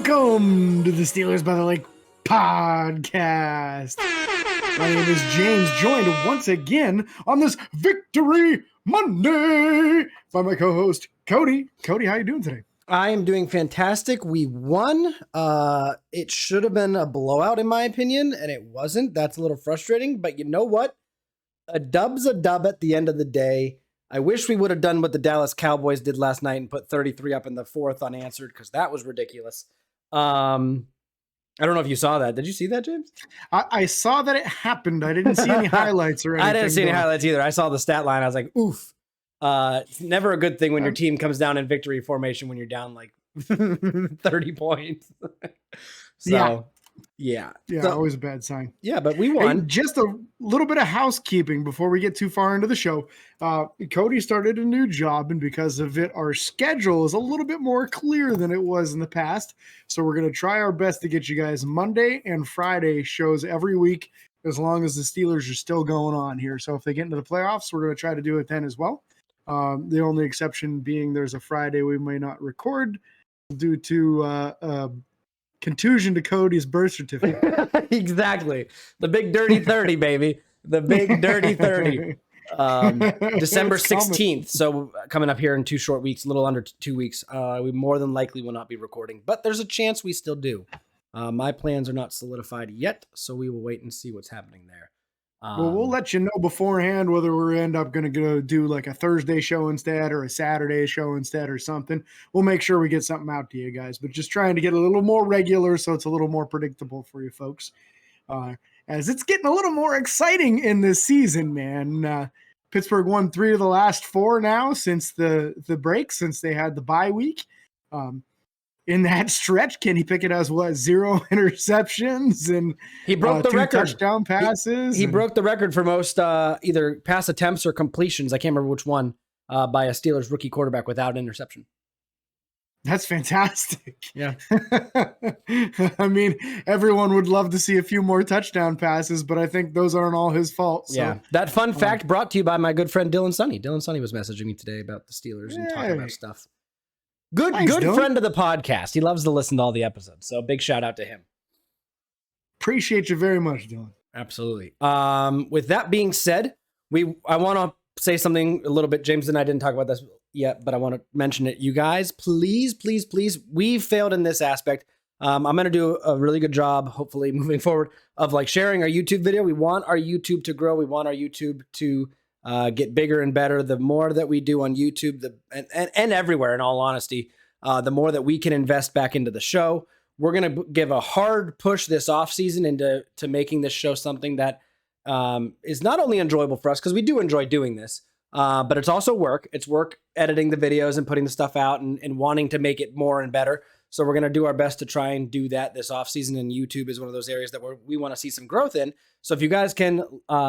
Welcome to the Steelers by the Lake podcast. My name is James, joined once again on this Victory Monday by my co-host, Cody. Cody, how you doing today? I am doing fantastic. We won. It should have been a blowout in my opinion, and it wasn't. That's a little frustrating, but you know what? A dub's a dub at the end of the day. I wish we would have done what the Dallas Cowboys did last night and put 33 up in the fourth unanswered, because that was ridiculous. I don't know if you saw that. Did you see that, James? I saw that it happened. I didn't see any highlights or anything. I didn't see any highlights either. I saw the stat line. I was like, oof. It's never a good thing when your team comes down in victory formation when you're down like 30 points. Yeah, so, always a bad sign. Yeah, but we won. Hey, just a little bit of housekeeping before we get too far into the show. Cody started a new job, and because of it, our schedule is a little bit more clear than it was in the past. So we're going to try our best to get you guys Monday and Friday shows every week, as long as the Steelers are still going on here. So if they get into the playoffs, we're going to try to do it then as well. The only exception being there's a Friday we may not record due to contusion to Cody's birth certificate. Exactly. The big dirty 30, baby. The big dirty 30. December 16th. So coming up here in 2 short weeks, a little under 2 weeks, we more than likely will not be recording, but there's a chance we still do. My plans are not solidified yet, so we will wait and see what's happening there. Well, we'll let you know beforehand whether we end up going to go do like a Thursday show instead or a Saturday show instead or something. We'll make sure we get something out to you guys, but just trying to get a little more regular so it's a little more predictable for you folks. As it's getting a little more exciting in this season, man. Pittsburgh won 3 of the last 4 now since the break, since they had the bye week. In that stretch, Kenny Pickett has 0 interceptions, and he broke the 2 record. Touchdown passes. He broke the record for most either pass attempts or completions. I can't remember which one, by a Steelers rookie quarterback without an interception. That's fantastic. Yeah. I mean, everyone would love to see a few more touchdown passes, but I think those aren't all his fault. So. Yeah. That fun fact brought to you by my good friend Dylan Sonny. Dylan Sonny was messaging me today about the Steelers and talking about stuff. Good Dylan. Friend of the podcast. He loves to listen to all the episodes. So big shout out to him. Appreciate you very much, Dylan. Absolutely. With that being said, I want to say something a little bit. James and I didn't talk about this yet, but I want to mention it. You guys, please, we failed in this aspect. I'm going to do a really good job, hopefully moving forward, of like sharing our YouTube video. We want our YouTube to grow. We want our YouTube to get bigger and better. The more that we do on YouTube, and everywhere, in all honesty, the more that we can invest back into the show. We're going to give a hard push this offseason into making this show something that is not only enjoyable for us, because we do enjoy doing this, but it's also work. It's work editing the videos and putting the stuff out and wanting to make it more and better. So we're going to do our best to try and do that this offseason, and YouTube is one of those areas that we want to see some growth in. So if you guys can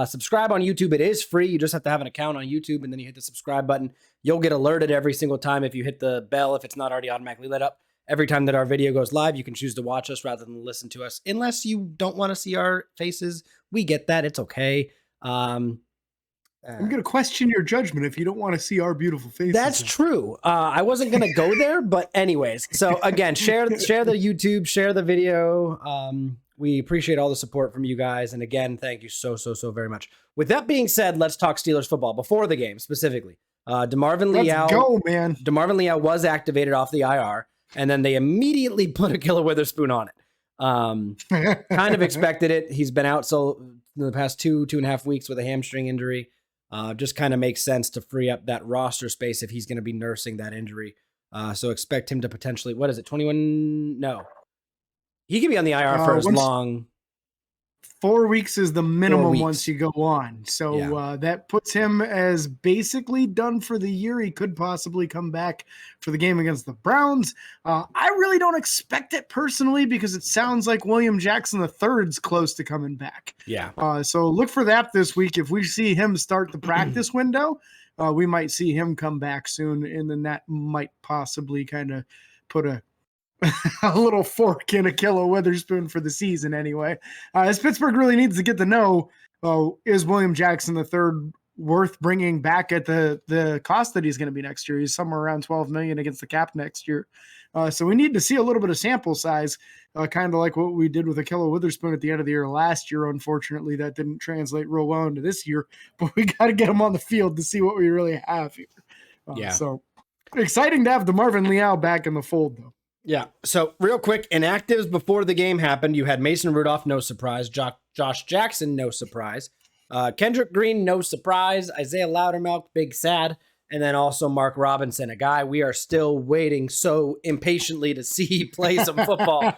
subscribe on YouTube, it is free. You just have to have an account on YouTube, and then you hit the subscribe button. You'll get alerted every single time if you hit the bell, if it's not already automatically lit up. Every time that our video goes live, you can choose to watch us rather than listen to us. Unless you don't want to see our faces, we get that. It's okay. I'm going to question your judgment if you don't want to see our beautiful faces. That's true. I wasn't going to go there, but anyways. So again, share the YouTube, share the video. We appreciate all the support from you guys. And again, thank you so very much. With that being said, let's talk Steelers football before the game specifically. DeMarvin Leal. Let's go, man. DeMarvin Leal was activated off the IR, and then they immediately put a Killer Witherspoon on it. Kind of expected it. He's been out in the past 2.5 weeks with a hamstring injury. Just kind of makes sense to free up that roster space if he's going to be nursing that injury. So expect him to potentially, 21? No. He could be on the IR for as long. 4 weeks is the minimum once you go on. So that puts him as basically done for the year. He could possibly come back for the game against the Browns. I really don't expect it personally because it sounds like William Jackson III's close to coming back. Yeah. So look for that this week. If we see him start the practice window, we might see him come back soon, and then that might possibly kind of put a little fork in a Killer Witherspoon for the season anyway. As Pittsburgh really needs to get to know, is William Jackson III worth bringing back at the cost that he's going to be next year. He's somewhere around 12 million against the cap next year. So we need to see a little bit of sample size, kind of like what we did with Ahkello Witherspoon at the end of the year last year. Unfortunately, that didn't translate real well into this year, but we got to get him on the field to see what we really have here. So exciting to have DeMarvin Leal back in the fold, though. Yeah. So real quick, inactives before the game happened. You had Mason Rudolph, no surprise. Josh Jackson, no surprise. Kendrick Green, no surprise. Isaiah Loudermilk, big sad. And then also Mark Robinson, a guy we are still waiting so impatiently to see play some football.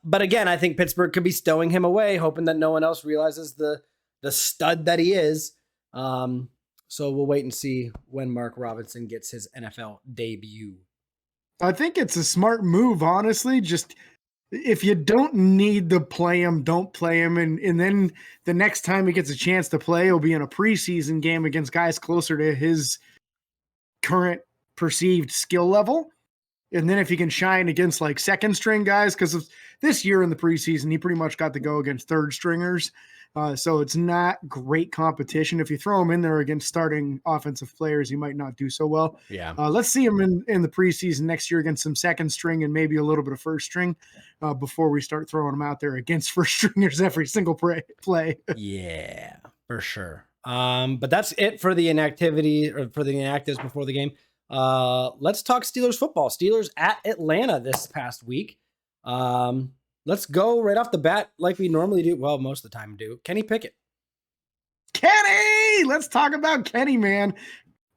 But again, I think Pittsburgh could be stowing him away, hoping that no one else realizes the stud that he is. So we'll wait and see when Mark Robinson gets his NFL debut. I think it's a smart move, honestly. Just if you don't need to play him, don't play him. And then the next time he gets a chance to play, he'll be in a preseason game against guys closer to his current perceived skill level. And then if he can shine against like second string guys, because this year in the preseason, he pretty much got to go against third stringers. So it's not great competition. If you throw him in there against starting offensive players, he might not do so well. Yeah. Let's see him in the preseason next year against some second string and maybe a little bit of first string before we start throwing him out there against first stringers every single play. Yeah, for sure. But that's it for the inactivity or for the inactives before the game. Let's talk Steelers football. Steelers at Atlanta this past week. Let's go right off the bat like we normally do. Well, most of the time do. Kenny Pickett. Kenny! Let's talk about Kenny, man.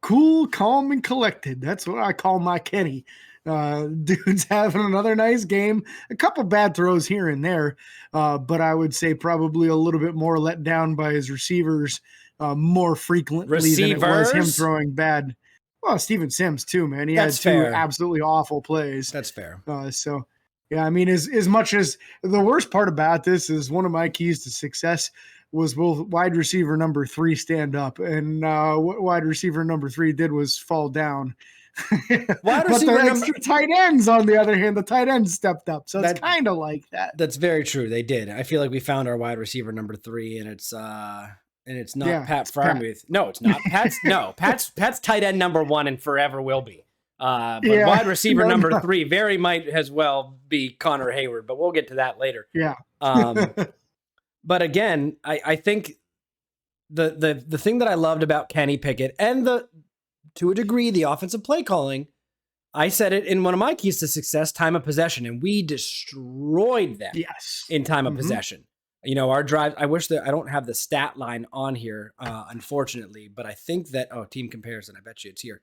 Cool, calm, and collected. That's what I call my Kenny. Dude's having another nice game. A couple bad throws here and there, but I would say probably a little bit more let down by his receivers more frequently than it was him throwing bad. Well, Steven Sims too, man. He had two absolutely awful plays. That's fair. Yeah, I mean, as much as the worst part about this is one of my keys to success was both wide receiver number 3 stand up, and what wide receiver number 3 did was fall down. Wide receiver extra tight ends, on the other hand, the tight ends stepped up, so it's kind of like that. That's very true. They did. I feel like we found our wide receiver number 3, and it's not Pat Freiermuth. No, it's not. Pat's tight end number 1 and forever will be. But wide receiver number 3 very might as well be Connor Hayward, but we'll get to that later. Yeah. But again, I think the thing that I loved about Kenny Pickett and to a degree, the offensive play calling, I said it in one of my keys to success, time of possession, and we destroyed them in time of possession. You know, our drive, I wish that I don't have the stat line on here, unfortunately, but I think that, team comparison, I bet you it's here.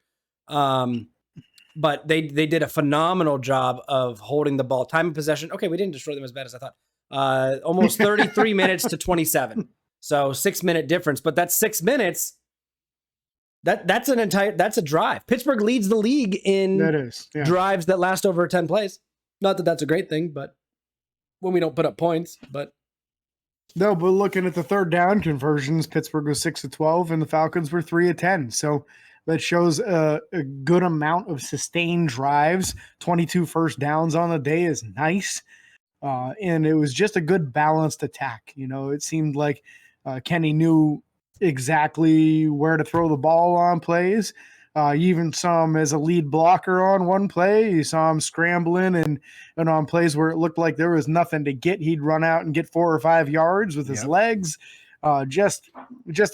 But they did a phenomenal job of holding the ball. Time of possession. Okay, we didn't destroy them as bad as I thought. Almost 33 minutes to 27. So 6-minute difference, but that's 6 minutes. That's a drive. Pittsburgh leads the league in drives that last over 10 plays. Not that that's a great thing, but when we don't put up points, but looking at the third down conversions, Pittsburgh was 6 of 12 and the Falcons were 3 of 10. So that shows a good amount of sustained drives. 22 first downs on the day is nice. And it was just a good balanced attack. You know, it seemed like Kenny knew exactly where to throw the ball on plays. You even saw him as a lead blocker on one play. You saw him scrambling and on plays where it looked like there was nothing to get, he'd run out and get 4 or 5 yards with his legs. Just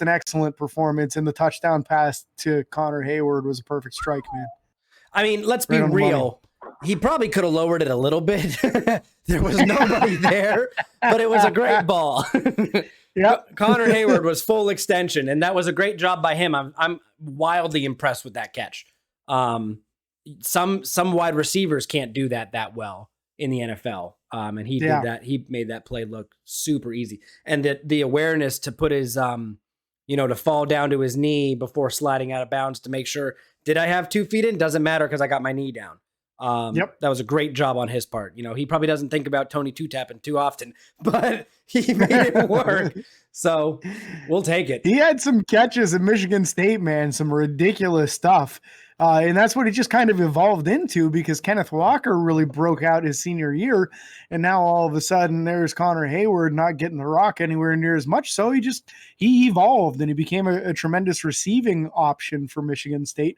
an excellent performance, and the touchdown pass to Connor Hayward was a perfect strike, man. I mean, let's be real. He probably could have lowered it a little bit. There was nobody there, but it was a great ball. Connor Hayward was full extension, and that was a great job by him. I'm wildly impressed with that catch. Some wide receivers can't do that well in the NFL. And he did that. He made that play look super easy. And the awareness to put his, to fall down to his knee before sliding out of bounds to make sure, did I have 2 feet in? Doesn't matter because I got my knee down. That was a great job on his part. You know, he probably doesn't think about Tony two-tapping too often, but he made it work. So we'll take it. He had some catches at Michigan State, man, some ridiculous stuff. And that's what it just kind of evolved into, because Kenneth Walker really broke out his senior year. And now all of a sudden there's Connor Hayward not getting the rock anywhere near as much. So he evolved and he became a tremendous receiving option for Michigan State.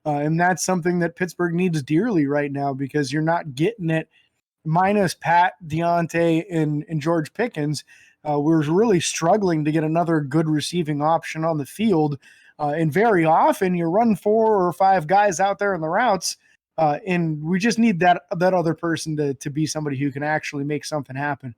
And that's something that Pittsburgh needs dearly right now, because you're not getting it minus Pat, Deontay, and George Pickens. We're really struggling to get another good receiving option on the field. And very often you run 4 or 5 guys out there in the routes, and we just need that other person to be somebody who can actually make something happen.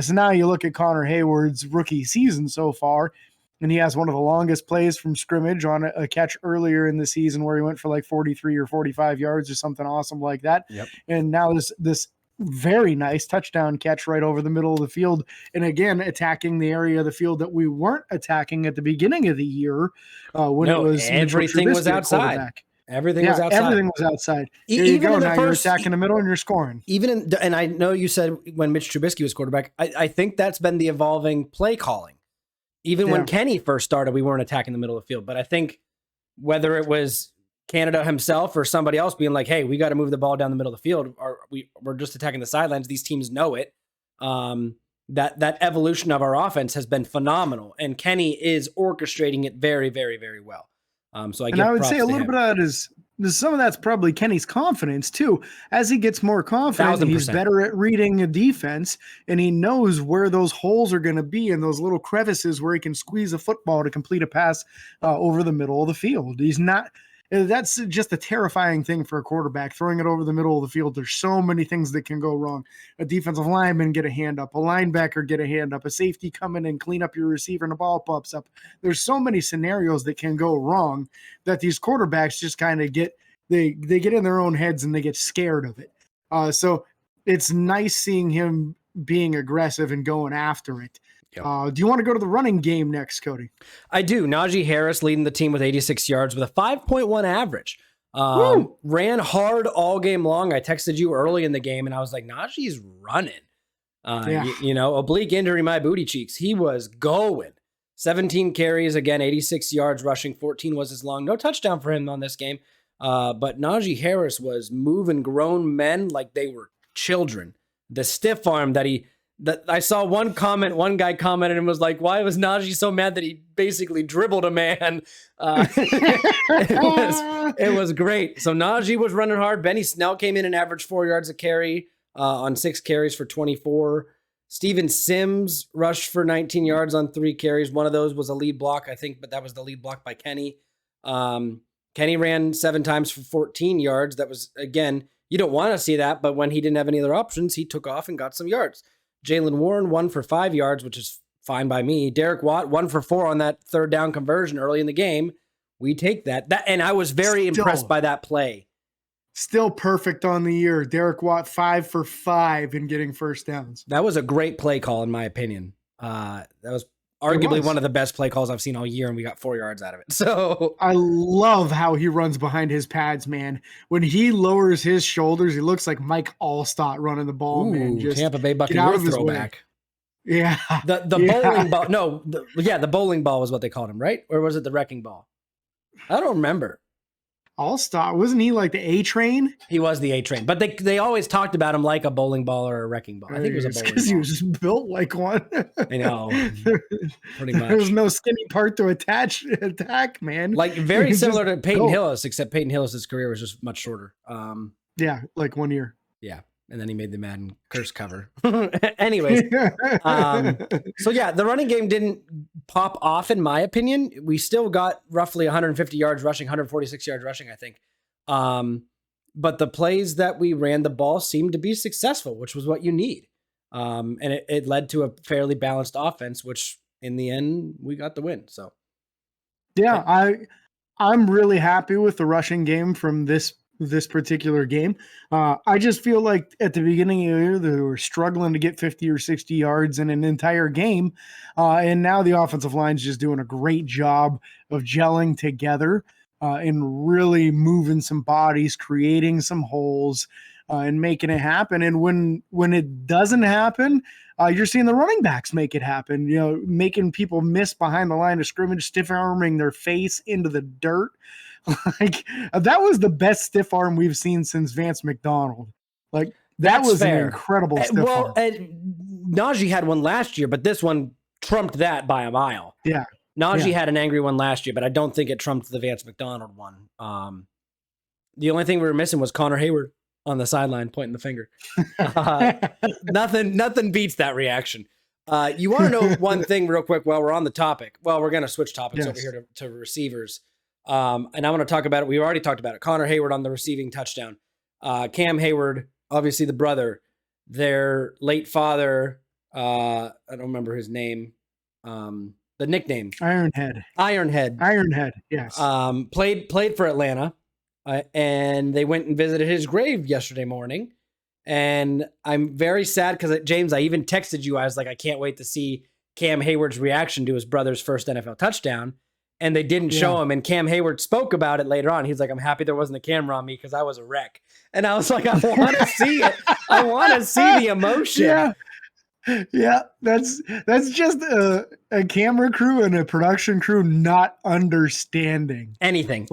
So now you look at Connor Hayward's rookie season so far, and he has one of the longest plays from scrimmage on a catch earlier in the season where he went for like 43 or 45 yards or something awesome like that. Yep. And now this very nice touchdown catch right over the middle of the field. And again, attacking the area of the field that we weren't attacking at the beginning of the year when it was everything was outside. Everything was outside. Everything was outside. Here you go. Now you're attacking the middle and you're scoring. And I know you said when Mitch Trubisky was quarterback, I think that's been the evolving play calling. Even when Kenny first started, we weren't attacking the middle of the field. But I think whether it was Canada himself or somebody else being like, hey, we got to move the ball down the middle of the field, or we're just attacking the sidelines. These teams know it. That evolution of our offense has been phenomenal, and Kenny is orchestrating it very, very, very well. So I would say a little bit of that is some of that's probably Kenny's confidence too. As he gets more confident, 1,000%. He's better at reading a defense, and he knows where those holes are going to be and those little crevices where he can squeeze a football to complete a pass over the middle of the field. He's not. That's just a terrifying thing for a quarterback, throwing it over the middle of the field. There's so many things that can go wrong. A defensive lineman get a hand up, a linebacker get a hand up, a safety come in and clean up your receiver and the ball pops up. There's so many scenarios that can go wrong that these quarterbacks just kind of get in their own heads and they get scared of it. So it's nice seeing him being aggressive and going after it. Yep. Do you want to go to the running game next, Cody? I do. Najee Harris leading the team with 86 yards with a 5.1 average. Ran hard all game long. I texted you early in the game, and I was like, Najee's running. Oblique injury, my booty cheeks. He was going. 17 carries, again, 86 yards rushing. 14 was his long. No touchdown for him on this game. But Najee Harris was moving grown men like they were children. The stiff arm that I saw one guy commented and was like, why was Najee so mad that he basically dribbled a man? It was great. So Najee was running hard. Benny Snell came in and averaged 4 yards a carry on 6 carries for 24. Steven Sims rushed for 19 yards on 3 carries. One of those was a lead block, I think, but that was the lead block by Kenny. Kenny ran 7 times for 14 yards. That was, again, you don't want to see that, but when he didn't have any other options, he took off and got some yards. Jalen Warren, 1 for 5 yards, which is fine by me. Derek Watt, 1 for 4 on that 3rd down conversion early in the game. We take that. And I was very impressed by that play. Still perfect on the year. Derek Watt, 5 for 5 in getting first downs. That was a great play call, in my opinion. That was arguably one of the best play calls I've seen all year, and we got 4 yards out of it. So I love how he runs behind his pads, man. When he lowers his shoulders, he looks like Mike Allstott running the ball, man. Just Tampa Bay Buccaneers throwback. Yeah. The bowling ball. No, the bowling ball was what they called him, right? Or was it the wrecking ball? I don't remember. Allstott, wasn't he like the A-Train? He was the A-Train, but they always talked about him like a bowling ball or a wrecking ball. I think it was a bowling ball. He was just built like one. I know. Pretty much. There's no skinny part to attack, man. Like very similar to Peyton Hillis, except Peyton Hillis' career was just much shorter. Yeah, like 1 year. Yeah. And then he made the Madden curse cover. Anyways. So yeah, the running game didn't pop off in my opinion. We still got roughly 150 yards rushing, 146 yards rushing, I think. But the plays that we ran the ball seemed to be successful, which was what you need. And it led to a fairly balanced offense, which in the end we got the win. So yeah, I'm really happy with the rushing game from this particular game. I just feel like at the beginning of the year, they were struggling to get 50 or 60 yards in an entire game. And now the offensive line's just doing a great job of gelling together and really moving some bodies, creating some holes and making it happen. And when it doesn't happen, you're seeing the running backs make it happen, making people miss behind the line of scrimmage, stiff arming their face into the dirt. Like that was the best stiff arm we've seen since Vance McDonald. Like that That's was fair. an incredible stiff arm. Najee had one last year, but this one trumped that by a mile. Yeah. Najee had an angry one last year, but I don't think it trumped the Vance McDonald one. The only thing we were missing was Connor Hayward on the sideline pointing the finger. Nothing beats that reaction. You want to know one thing real quick while we're on the topic? Well, we're going to switch topics over here to receivers. And I want to talk about it. We already talked about it. Connor Hayward on the receiving touchdown. Cam Hayward, obviously the brother, their late father, I don't remember his name. The nickname. Ironhead. Yes. Played for Atlanta. And they went and visited his grave yesterday morning. And I'm very sad because, James, I even texted you. I was like, I can't wait to see Cam Hayward's reaction to his brother's first NFL touchdown. And they didn't show him. And Cam Hayward spoke about it later on. He's like, I'm happy there wasn't a camera on me because I was a wreck. And I was like, I want to see it. I want to see the emotion. Yeah, that's just a camera crew and a production crew not understanding anything.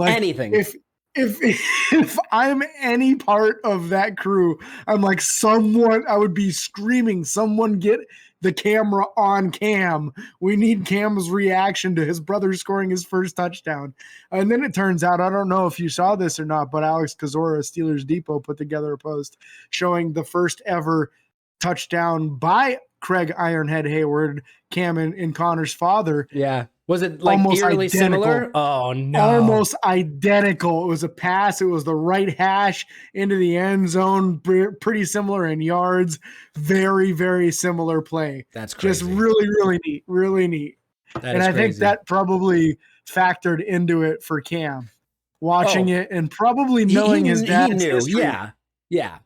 If I'm any part of that crew, I'm like, I would be screaming, someone get the camera on Cam. We need Cam's reaction to his brother scoring his first touchdown. And then it turns out, I don't know if you saw this or not, but Alex Kozora, Steelers Depot, put together a post showing the first ever touchdown by Craig Ironhead Hayward, Cam and Connor's father. Yeah. Was it like almost eerily identical. Similar? Oh, no. Almost identical. It was a pass. It was the right hash into the end zone. Pretty similar in yards. Very, very similar play. That's crazy. Just really, really neat. Really neat. I think that probably factored into it for Cam. Watching it and probably knowing his dad's history. Yeah.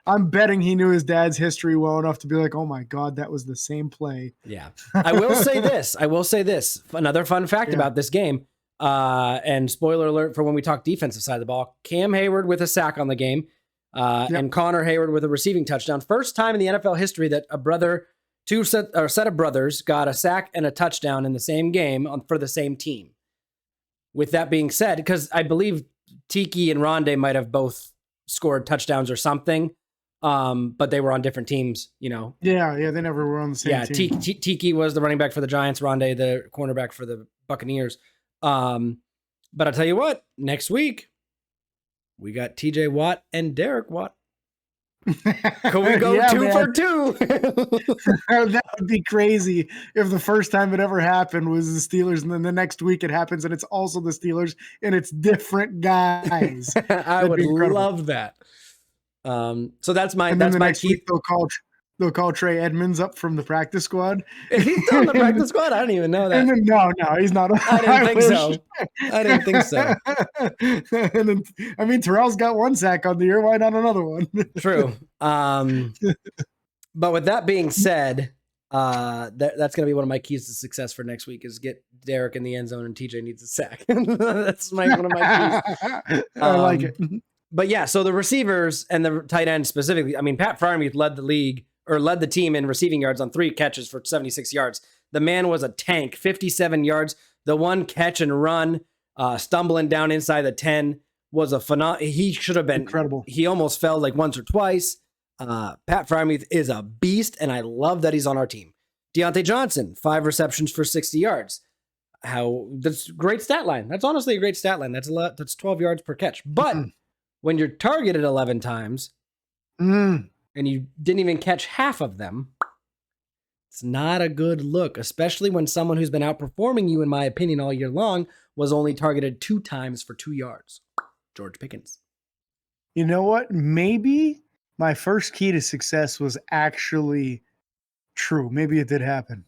I'm betting he knew his dad's history well enough to be like, oh my God, that was the same play. Yeah. I will say this. Another fun fact about this game, and spoiler alert for when we talk defensive side of the ball, Cam Hayward with a sack on the game, and Connor Hayward with a receiving touchdown. First time in the NFL history that a set of brothers got a sack and a touchdown in the same game for the same team. With that being said, because I believe Tiki and Rondé might have both scored touchdowns or something. But they were on different teams, you know. Yeah, they never were on the same team. Tiki was the running back for the Giants, Rondé the cornerback for the Buccaneers. But I'll tell you what, next week we got TJ Watt and Derek Watt. Could we go 2 for 2? That would be crazy if the first time it ever happened was the Steelers, and then the next week it happens and it's also the Steelers and it's different guys. I would love that. So that's my next week they'll call Trey Edmonds up from the practice squad. Is he still on the practice squad? I don't even know that. No, he's not. I didn't think so. And then, Terrell's got 1 sack on the year. Why not another one? True. But with that being said, that's going to be one of my keys to success for next week is get Derek in the end zone and TJ needs a sack. That's one of my keys. I like it. But yeah, so the receivers and the tight end specifically, Pat Freiermuth led the team in receiving yards on 3 catches for 76 yards. The man was a tank, 57 yards. The 1 catch and run, stumbling down inside the 10 was a phenomenal. He should have been incredible. He almost fell like once or twice. Pat Freiermuth is a beast, and I love that he's on our team. Deontay Johnson, 5 receptions for 60 yards. That's a great stat line. That's honestly a great stat line. That's 12 yards per catch. But when you're targeted 11 times and you didn't even catch half of them, it's not a good look, especially when someone who's been outperforming you, in my opinion, all year long was only targeted 2 times for 2 yards. George Pickens. You know what? Maybe my first key to success was actually true. Maybe it did happen.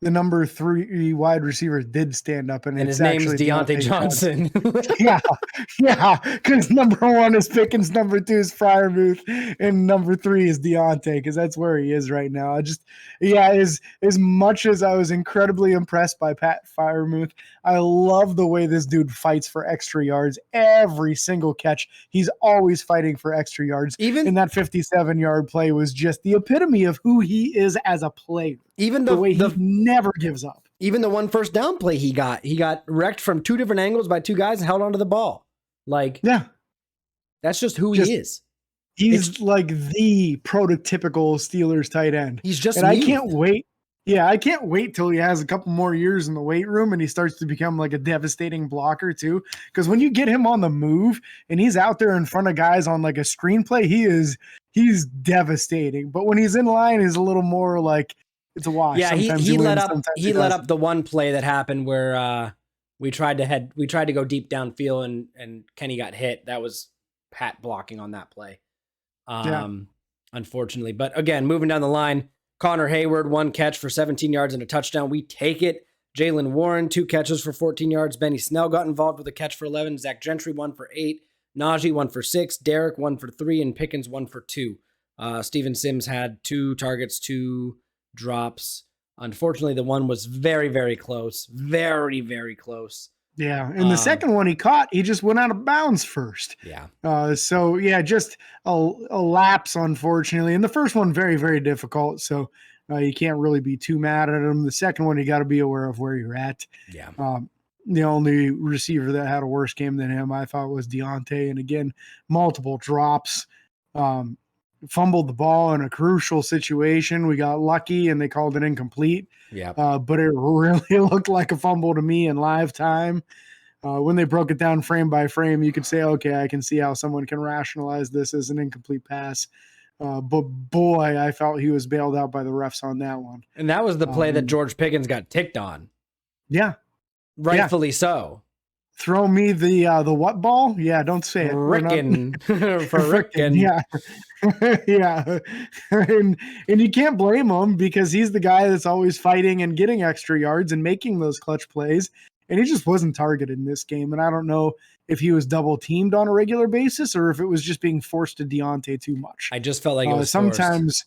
The number 3 wide receiver did stand up, and his name is Deontay Johnson. yeah, because number 1 is Pickens, number 2 is Freiermuth, and number 3 is Deontay, because that's where he is right now. As much as I was incredibly impressed by Pat Freiermuth, I love the way this dude fights for extra yards. Every single catch, he's always fighting for extra yards. Even in that 57-yard play was just the epitome of who he is as a player. Even the way he never gives up. Even the one first down play he got wrecked from two different angles by two guys and held onto the ball. Like, yeah, that's just who he is. He's like the prototypical Steelers tight end. He's just, and I can't wait. Yeah, I can't wait till he has a couple more years in the weight room and he starts to become like a devastating blocker too. Because when you get him on the move and he's out there in front of guys on like a screenplay, he's devastating. But when he's in line, he's a little more like it's a wash. Yeah, he let up the one play that happened where we tried to go deep downfield and Kenny got hit. That was Pat blocking on that play. Unfortunately. But again, moving down the line, Connor Hayward, 1 catch for 17 yards and a touchdown. We take it. Jalen Warren, 2 catches for 14 yards. Benny Snell got involved with a catch for 11. Zach Gentry, 1 for 8. Najee, 1 for 6. Derek, 1 for 3. And Pickens, 1 for 2. Steven Sims had 2 targets, 2 drops. Unfortunately, the one was very, very close. Very, very close. Yeah, and the second one he caught, he just went out of bounds first. Yeah. So yeah, just a lapse, unfortunately. And the first one, very, very difficult. So you can't really be too mad at him. The second one, you got to be aware of where you're at. Yeah. The only receiver that had a worse game than him, I thought, was Deontay. And again, multiple drops. Fumbled the ball in a crucial situation. We got lucky and they called it incomplete. Yeah. But it really looked like a fumble to me in live time. When they broke it down frame by frame, you could say, okay, I can see how someone can rationalize this as an incomplete pass. But boy, I felt he was bailed out by the refs on that one. And that was the play that George Pickens got ticked on. Yeah. Rightfully so. Throw me the what ball? Yeah, don't say it. Frickin'. For Frickin'. Yeah. Yeah. And you can't blame him because he's the guy that's always fighting and getting extra yards and making those clutch plays. And he just wasn't targeted in this game. And I don't know if he was double teamed on a regular basis or if it was just being forced to Deontay too much. I just felt like it was sometimes.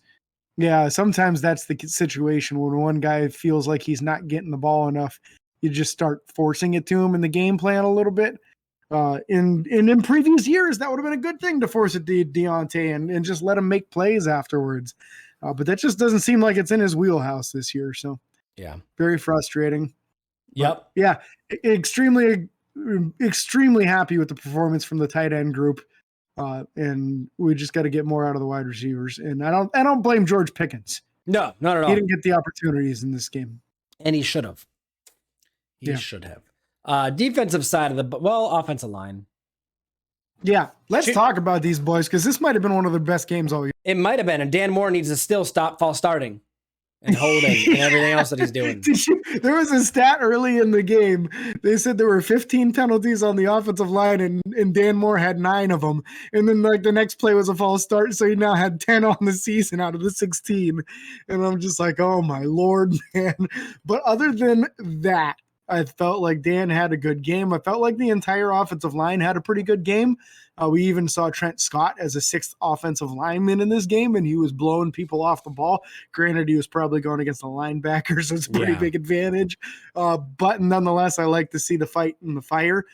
Yeah, sometimes that's the situation when one guy feels like he's not getting the ball enough. You just start forcing it to him in the game plan a little bit. In previous years, that would have been a good thing to force it to Deontay and just let him make plays afterwards. But that just doesn't seem like it's in his wheelhouse this year. So yeah, very frustrating. Yep. But yeah, extremely happy with the performance from the tight end group. And we just got to get more out of the wide receivers. And I don't blame George Pickens. No, not at all. He didn't get the opportunities in this game. And he should have. He should have. Defensive side of offensive line. Yeah, let's talk about these boys because this might have been one of their best games all year. It might have been, and Dan Moore needs to still stop false starting and holding and everything else that he's doing. There was a stat early in the game. They said there were 15 penalties on the offensive line, and Dan Moore had 9 of them. And then like the next play was a false start, so he now had 10 on the season out of the 16. And I'm just like, oh my Lord, man. But other than that, I felt like Dan had a good game. I felt like the entire offensive line had a pretty good game. We even saw Trent Scott as a 6th offensive lineman in this game, and he was blowing people off the ball. Granted, he was probably going against the linebackers, so it's a pretty big advantage. But nonetheless, I like to see the fight and the fire.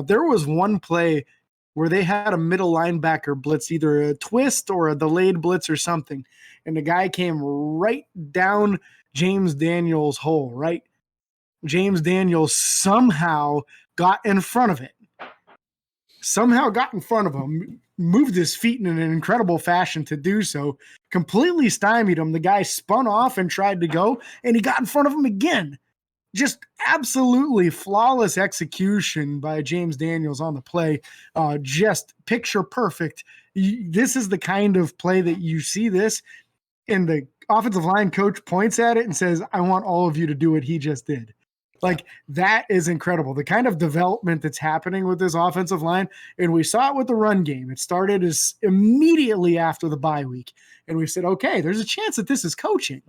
There was one play where they had a middle linebacker blitz, either a twist or a delayed blitz or something, and the guy came right down James Daniels' hole, right? James Daniels somehow got in front of it. Somehow got in front of him, moved his feet in an incredible fashion to do so, completely stymied him. The guy spun off and tried to go, and he got in front of him again. Just absolutely flawless execution by James Daniels on the play. Just picture perfect. This is the kind of play that you see this, and the offensive line coach points at it and says, I want all of you to do what he just did. Like, that is incredible. The kind of development that's happening with this offensive line, and we saw it with the run game. It started as immediately after the bye week, and we said, okay, there's a chance that this is coaching.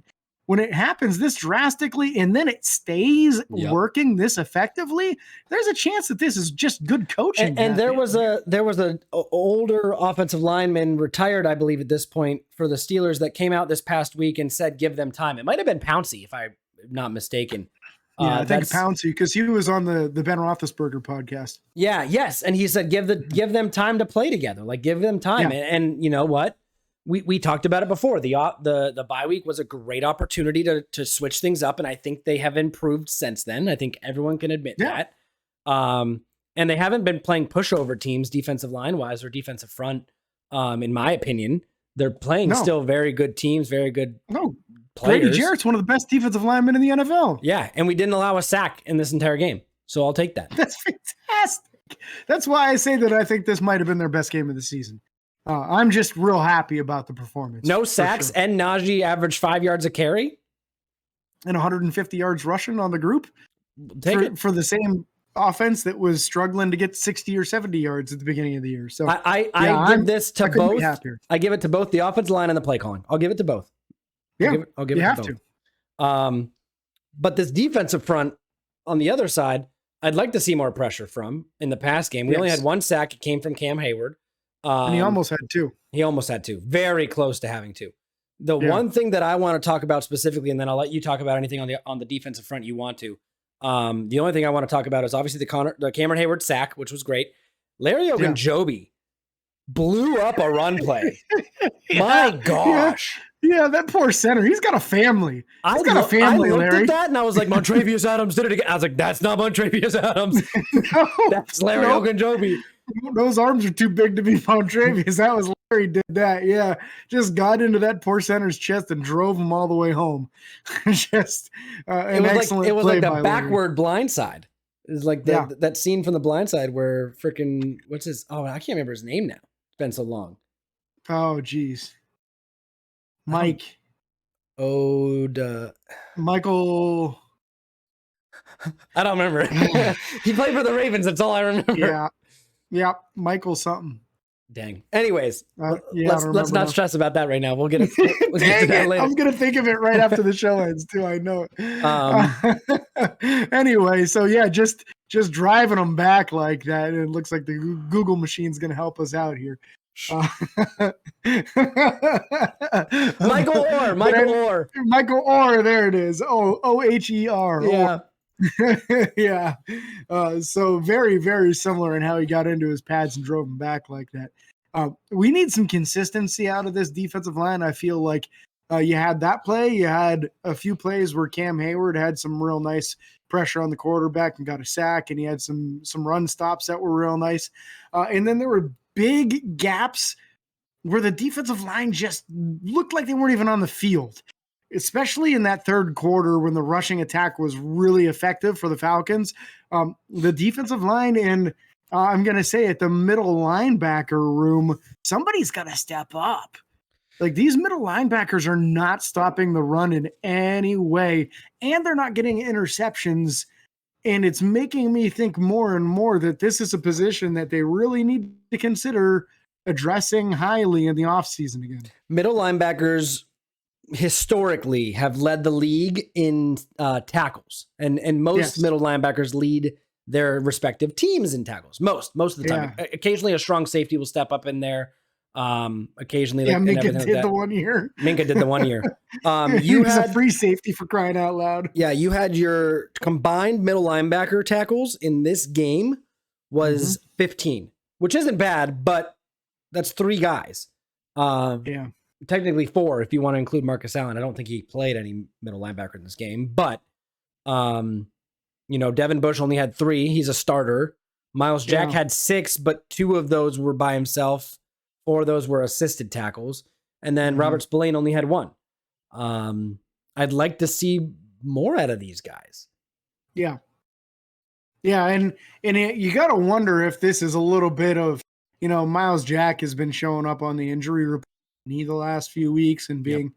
When it happens this drastically and then it stays working this effectively, there's a chance that this is just good coaching. And there was a older offensive lineman retired, I believe, at this point for the Steelers that came out this past week and said, give them time. It might have been Pouncey, if I'm not mistaken. Yeah, I think Pouncey, because he was on the Ben Roethlisberger podcast. Yeah, yes, and he said give them time to play together, like give them time, and you know what? we talked about it before. The bye week was a great opportunity to switch things up, and I think they have improved since then. I think everyone can admit that. And they haven't been playing pushover teams defensive line wise or defensive front. In my opinion, they're playing still very good teams, very good players. Brady Jarrett's one of the best defensive linemen in the NFL. Yeah, and we didn't allow a sack in this entire game, so I'll take that. That's fantastic. That's why I say that I think this might have been their best game of the season. I'm just real happy about the performance. No sacks, and Najee averaged 5 yards a carry. And 150 yards rushing on the group. Take it. For the same offense that was struggling to get 60 or 70 yards at the beginning of the year. So I give this to both. I give it to both the offensive line and the play calling. I'll give it to both. Yeah, I'll give it to both. But this defensive front on the other side, I'd like to see more pressure from in the past game. We only had one sack. It came from Cam Hayward. And he almost had two. He almost had two. Very close to having two. The one thing that I want to talk about specifically, and then I'll let you talk about anything on the defensive front you want to. The only thing I want to talk about is obviously the Cameron Hayward sack, which was great. Larry Ogunjobi blew up a run play. My gosh. Yeah, that poor center. He's got a family. I looked at that and I was like, Montrevious Adams did it again. I was like, that's not Montrevious Adams. That's Larry Ogunjobi. Those arms are too big to be Montrevious. That was Larry did that. Yeah, just got into that poor center's chest and drove him all the way home. Just an excellent. It was like the backward blindside. It was like that scene from the Blind Side where freaking what's his? Oh, I can't remember his name now. It's been so long. Oh, geez. Mike. Michael. I don't remember. He played for the Ravens. That's all I remember. Yeah. Michael something. Dang. Anyways, let's not stress about that right now. We'll get to that later. I'm gonna think of it right after the show ends too. I know it. Anyway, so yeah, just driving them back like that. It looks like the Google machine's gonna help us out here. Michael Orr. There it is. Oher. Yeah. Yeah. So very, very similar in how he got into his pads and drove him back like that. We need some consistency out of this defensive line. I feel like you had that play. You had a few plays where Cam Hayward had some real nice pressure on the quarterback and got a sack, and he had some run stops that were real nice. And then there were big gaps where the defensive line just looked like they weren't even on the field, especially in that third quarter when the rushing attack was really effective for the Falcons. The defensive line and I'm going to say at the middle linebacker room, somebody's got to step up. Like these middle linebackers are not stopping the run in any way, and they're not getting interceptions. And it's making me think more and more that this is a position that they really need to consider addressing highly in the offseason again. Middle linebackers historically have led the league in tackles, and most middle linebackers lead their respective teams in tackles. Most of the time. Occasionally a strong safety will step up in there. Occasionally, Minka did the 1 year. Minka did the 1 year. You had a free safety for crying out loud. Yeah, you had your combined middle linebacker tackles in this game was 15, which isn't bad, but that's 3 guys. Technically 4 if you want to include Marcus Allen. I don't think he played any middle linebacker in this game, but Devin Bush only had 3. He's a starter. Miles Jack had 6, but 2 of those were by himself. 4 of those were assisted tackles. And then Robert Spillane only had 1. I'd like to see more out of these guys. Yeah. Yeah. And you got to wonder if this is a little bit of, Miles Jack has been showing up on the injury report the last few weeks and being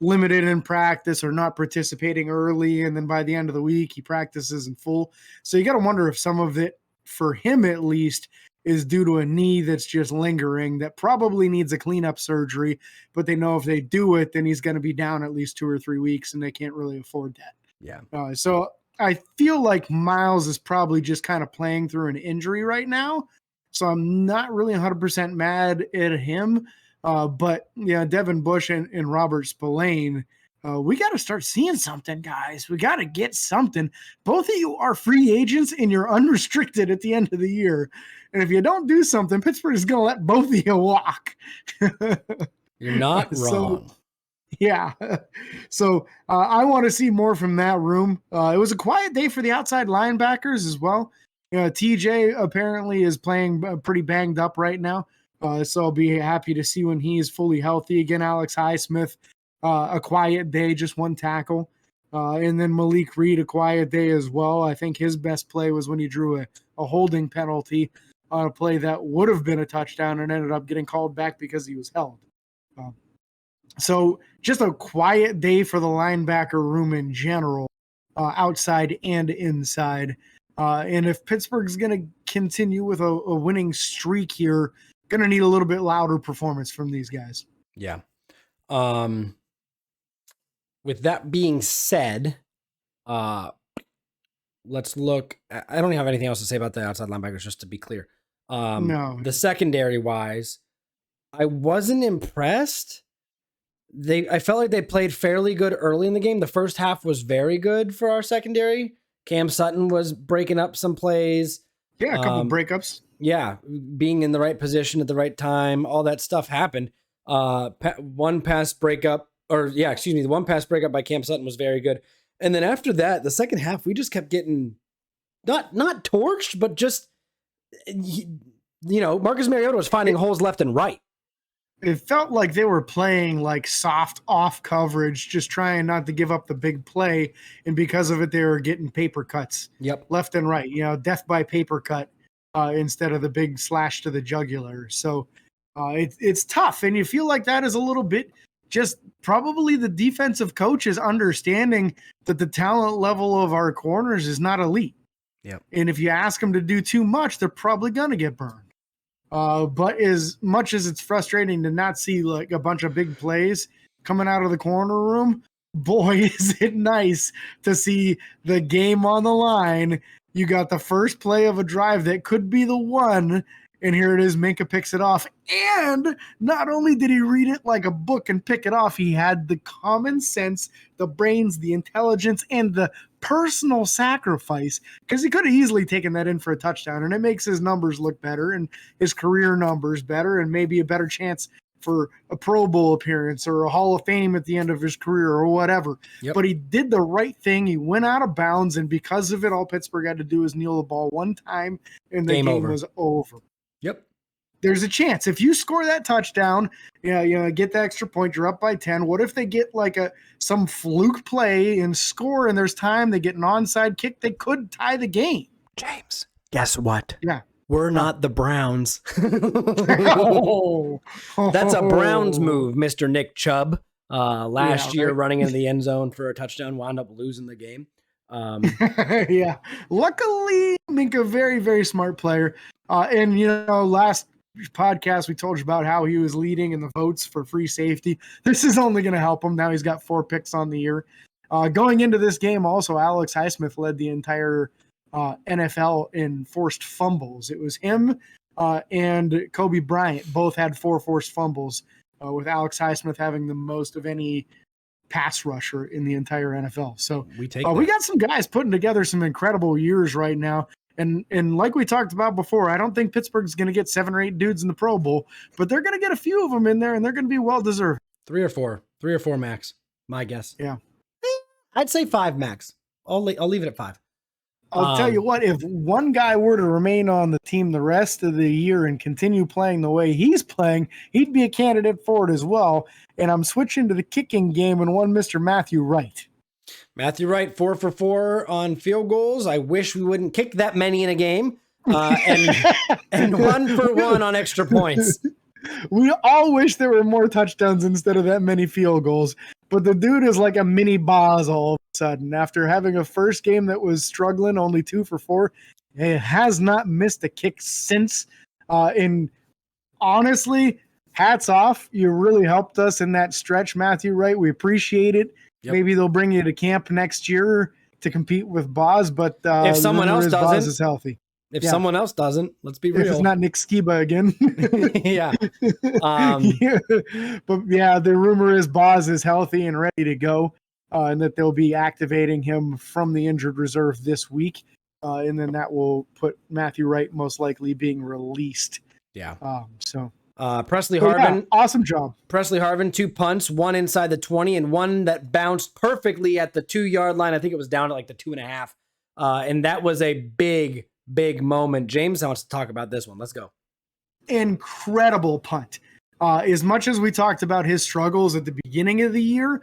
limited in practice or not participating early. And then by the end of the week, he practices in full. So you got to wonder if some of it, for him at least, is due to a knee that's just lingering that probably needs a cleanup surgery, but they know if they do it, then he's going to be down at least 2 or 3 weeks and they can't really afford that. Yeah. So I feel like Miles is probably just kind of playing through an injury right now. So I'm not really 100% mad at him. But Devin Bush and Robert Spillane, we got to start seeing something, guys. We got to get something. Both of you are free agents and you're unrestricted at the end of the year. And if you don't do something, Pittsburgh is going to let both of you walk. You're not wrong. Yeah. So I want to see more from that room. It was a quiet day for the outside linebackers as well. TJ apparently is playing pretty banged up right now. So I'll be happy to see when he is fully healthy again. Alex Highsmith, a quiet day, just one tackle. And then Malik Reed, a quiet day as well. I think his best play was when he drew a holding penalty on a play that would have been a touchdown and ended up getting called back because he was held. So just a quiet day for the linebacker room in general, outside and inside. And if Pittsburgh's going to continue with a winning streak here, going to need a little bit louder performance from these guys. Yeah. With that being said, let's look. I don't have anything else to say about the outside linebackers, just to be clear. No. The secondary wise, I wasn't impressed. I felt like they played fairly good early in the game. The first half was very good for our secondary. Cam Sutton was breaking up some plays. Yeah, a couple breakups. Yeah, being in the right position at the right time. All that stuff happened. The one pass breakup by Cam Sutton was very good. And then after that, the second half, we just kept getting not torched, but just, Marcus Mariota was finding holes left and right. It felt like they were playing like soft off coverage, just trying not to give up the big play. And because of it, they were getting paper cuts left and right, death by paper cut instead of the big slash to the jugular. So it's tough. And you feel like that is a little bit just probably the defensive coaches understanding that the talent level of our corners is not elite. Yep. And if you ask them to do too much, they're probably going to get burned. But as much as it's frustrating to not see like a bunch of big plays coming out of the corner room, boy, is it nice to see the game on the line. You got the first play of a drive that could be the one, and here it is. Minkah picks it off. And not only did he read it like a book and pick it off, he had the common sense, the brains, the intelligence, and the personal sacrifice, because he could have easily taken that in for a touchdown, and it makes his numbers look better and his career numbers better and maybe a better chance for a Pro Bowl appearance or a Hall of Fame at the end of his career or whatever. Yep. But he did the right thing. He went out of bounds, and because of it, all Pittsburgh had to do was kneel the ball one time, and the game was over. Yep. There's a chance. If you score that touchdown, get the extra point, you're up by 10. What if they get like some fluke play and score, and there's time, they get an onside kick, they could tie the game. James, guess what? Yeah. We're not the Browns. Oh. That's a Browns move, Mr. Nick Chubb. Last year, running into the end zone for a touchdown, wound up losing the game. Yeah. Luckily, Minkah, very, very smart player. And, last podcast, we told you about how he was leading in the votes for free safety. This is only going to help him. Now he's got 4 picks on the year. Going into this game, also, Alex Highsmith led the entire NFL in forced fumbles. It was him and Kobe Bryant. Both had 4 forced fumbles, with Alex Highsmith having the most of any pass rusher in the entire NFL. So we got some guys putting together some incredible years right now. And like we talked about before, I don't think Pittsburgh's going to get 7 or 8 dudes in the Pro Bowl, but they're going to get a few of them in there, and they're going to be well-deserved. 3 or 4 max, my guess. Yeah. I'd say 5 max. I'll leave it at 5. I'll tell you what, if one guy were to remain on the team the rest of the year and continue playing the way he's playing, he'd be a candidate for it as well. And I'm switching to the kicking game and one Mr. Matthew Wright. Matthew Wright, 4 for 4 on field goals. I wish we wouldn't kick that many in a game. And 1 for 1 on extra points. We all wish there were more touchdowns instead of that many field goals. But the dude is like a mini Boz all of a sudden. After having a first game that was struggling, only 2 for 4, he has not missed a kick since. And honestly, hats off. You really helped us in that stretch, Matthew Wright. We appreciate it. Yep. Maybe they'll bring you to camp next year to compete with Boz, but if someone else doesn't, Boz is healthy. If someone else doesn't, let's be real. If it's not Nick Skiba again. Yeah. But yeah, the rumor is Boz is healthy and ready to go, and that they'll be activating him from the injured reserve this week. And then that will put Matthew Wright most likely being released. Yeah. Presley So, Harvin, yeah, awesome job. Presley Harvin, 2 punts, one inside the 20 and one that bounced perfectly at the 2-yard line. I think it was down to like the 2.5. And that was a big, big moment. James wants to talk about this one. Let's go. Incredible punt. As much as we talked about his struggles at the beginning of the year,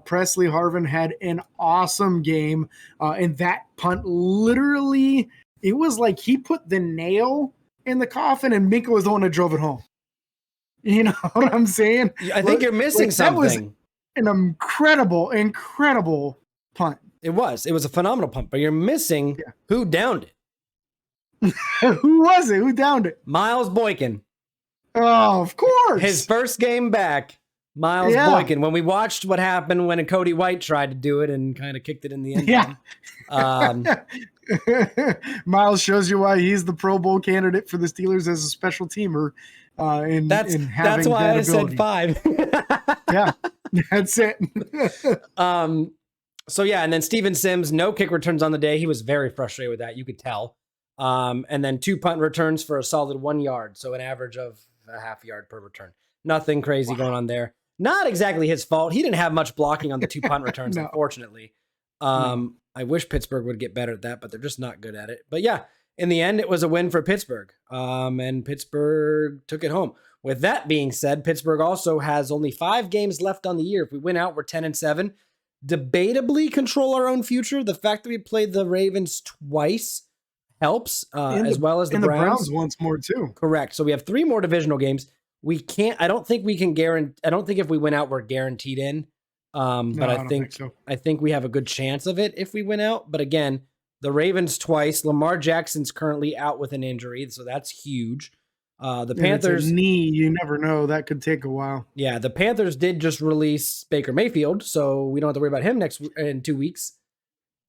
Presley Harvin had an awesome game. And that punt literally, it was like he put the nail in the coffin and Minka was the one that drove it home. You know what I'm saying? I think you're missing something. That was an incredible punt. It was a phenomenal punt, but you're missing who downed it. Who was it? Who downed it? Miles Boykin. Oh, of course. His first game back, Miles Boykin. When we watched what happened when Cody White tried to do it and kind of kicked it in the end zone. Miles shows you why he's the Pro Bowl candidate for the Steelers as a special teamer. That's why I said 5. Yeah, that's it. So yeah, and then Steven Sims, no kick returns on the day. He was very frustrated with that. You could tell. And then 2 punt returns for a solid 1 yard. So an average of a half yard per return. Nothing crazy going on there. Not exactly his fault. He didn't have much blocking on the 2 punt returns, unfortunately. I wish Pittsburgh would get better at that, but they're just not good at it. But yeah, in the end, it was a win for Pittsburgh. And Pittsburgh took it home. With that being said, Pittsburgh also has only 5 games left on the year. If we win out, we're 10-7. Debatably control our own future. The fact that we played the Ravens twice helps, as well as the Browns. And the Browns once more too. Correct. So we have 3 more divisional games. I don't think if we win out, we're guaranteed in. But I think we have a good chance of it if we win out. But again, the Ravens twice. Lamar Jackson's currently out with an injury, so that's huge. The Panthers, it's a knee, you never know. That could take a while. Yeah, the Panthers did just release Baker Mayfield, so we don't have to worry about him in 2 weeks.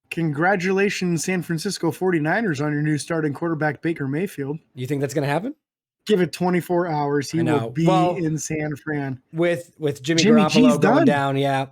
Congratulations, San Francisco 49ers, on your new starting quarterback, Baker Mayfield. You think that's going to happen? Give it 24 hours. He will be in San Fran. With Jimmy Garoppolo going down, yeah.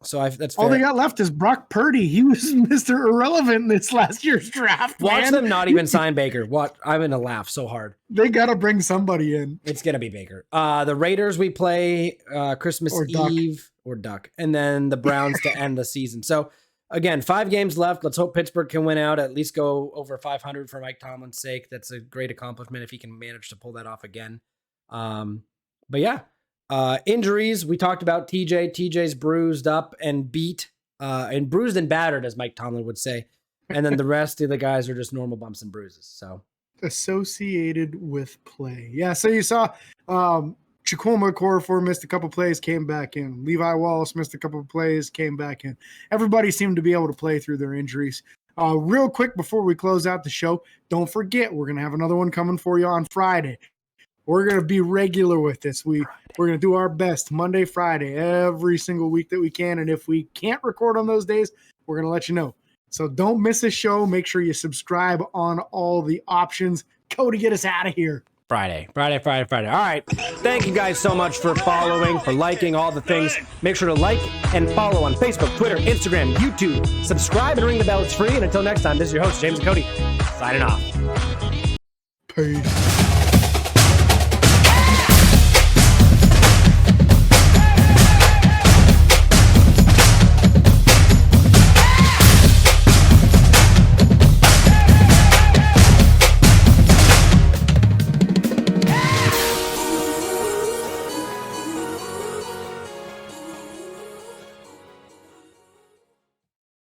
So that's fair. All they got left is Brock Purdy. He was Mr. Irrelevant in this last year's draft. Watch them not even sign Baker. I'm going to laugh so hard. They got to bring somebody in. It's going to be Baker. The Raiders we play Christmas Eve or Duck. And then the Browns to end the season. So, again, 5 games left. Let's hope Pittsburgh can win out, at least go over 500 for Mike Tomlin's sake. That's a great accomplishment if he can manage to pull that off again. But yeah. Injuries, we talked about TJ. TJ's bruised up and beat, and bruised and battered, as Mike Tomlin would say. And then the rest of the guys are just normal bumps and bruises. So associated with play. Yeah. So you saw Chikuma Okorafor missed a couple plays, came back in. Levi Wallace missed a couple of plays, came back in. Everybody seemed to be able to play through their injuries. Real quick before we close out the show, don't forget, we're going to have another one coming for you on Friday. We're going to be regular with this. We're going to do our best Monday, Friday, every single week that we can. And if we can't record on those days, we're going to let you know. So don't miss a show. Make sure you subscribe on all the options. Cody, get us out of here. Friday. All right. Thank you guys so much for following, for liking, all the things. Make sure to like and follow on Facebook, Twitter, Instagram, YouTube. Subscribe and ring the bell. It's free. And until next time, this is your host, James and Cody, signing off. Peace.